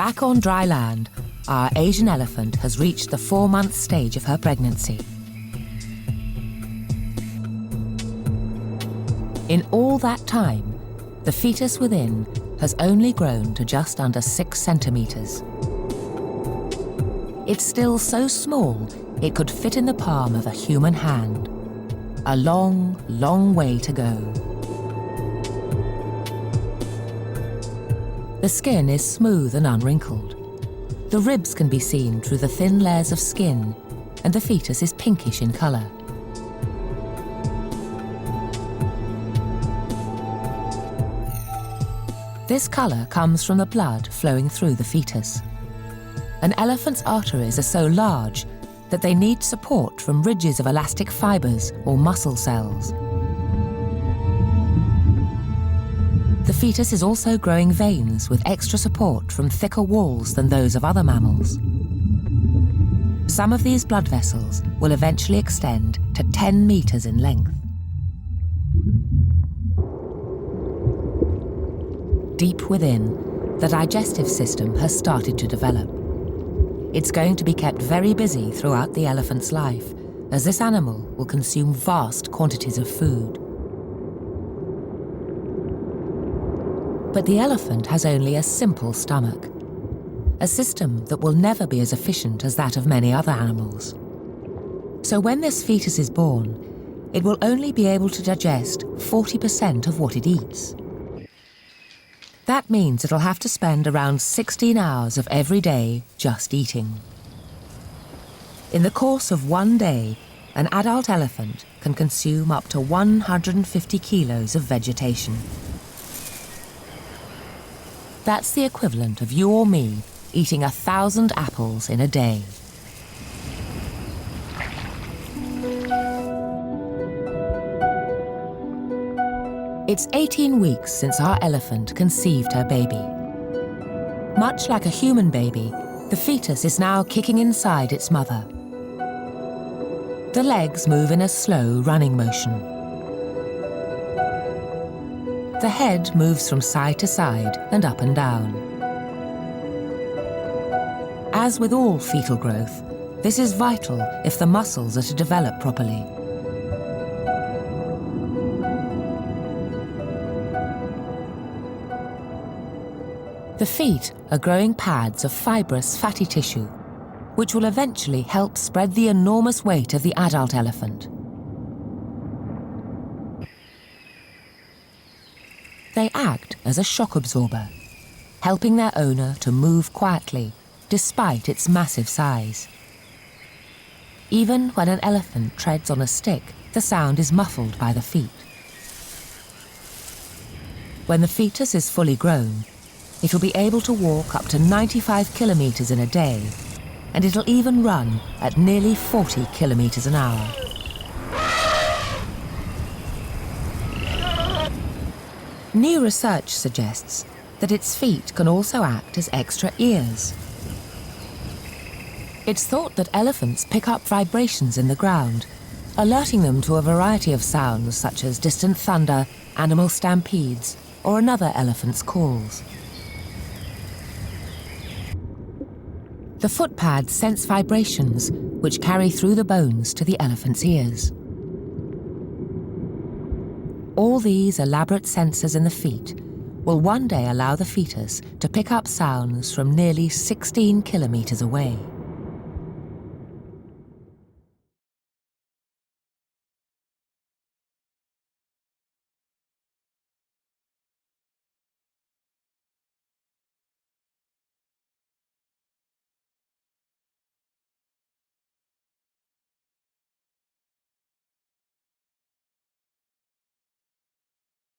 Back on dry land, our Asian elephant has reached the 4-month stage of her pregnancy. In all that time, the fetus within has only grown to just under 6 centimetres. It's still so small it could fit in the palm of a human hand. A long, long way to go. The skin is smooth and unwrinkled. The ribs can be seen through the thin layers of skin, and the fetus is pinkish in colour. This colour comes from the blood flowing through the fetus. An elephant's arteries are so large that they need support from ridges of elastic fibres or muscle cells. The fetus is also growing veins with extra support from thicker walls than those of other mammals. Some of these blood vessels will eventually extend to 10 metres in length. Deep within, the digestive system has started to develop. It's going to be kept very busy throughout the elephant's life, as this animal will consume vast quantities of food. But the elephant has only a simple stomach, a system that will never be as efficient as that of many other animals. So when this fetus is born, it will only be able to digest 40% of what it eats. That means it'll have to spend around 16 hours of every day just eating. In the course of one day, an adult elephant can consume up to 150 kilos of vegetation. That's the equivalent of you or me eating 1,000 apples in a day. It's 18 weeks since our elephant conceived her baby. Much like a human baby, the fetus is now kicking inside its mother. The legs move in a slow running motion. The head moves from side to side and up and down. As with all fetal growth, this is vital if the muscles are to develop properly. The feet are growing pads of fibrous fatty tissue, which will eventually help spread the enormous weight of the adult elephant. They act as a shock absorber, helping their owner to move quietly, despite its massive size. Even when an elephant treads on a stick, the sound is muffled by the feet. When the fetus is fully grown, it'll be able to walk up to 95 kilometres in a day, and it'll even run at nearly 40 kilometres an hour. New research suggests that its feet can also act as extra ears. It's thought that elephants pick up vibrations in the ground, alerting them to a variety of sounds such as distant thunder, animal stampedes, or another elephant's calls. The footpads sense vibrations which carry through the bones to the elephant's ears. All these elaborate sensors in the feet will one day allow the fetus to pick up sounds from nearly 16 kilometres away.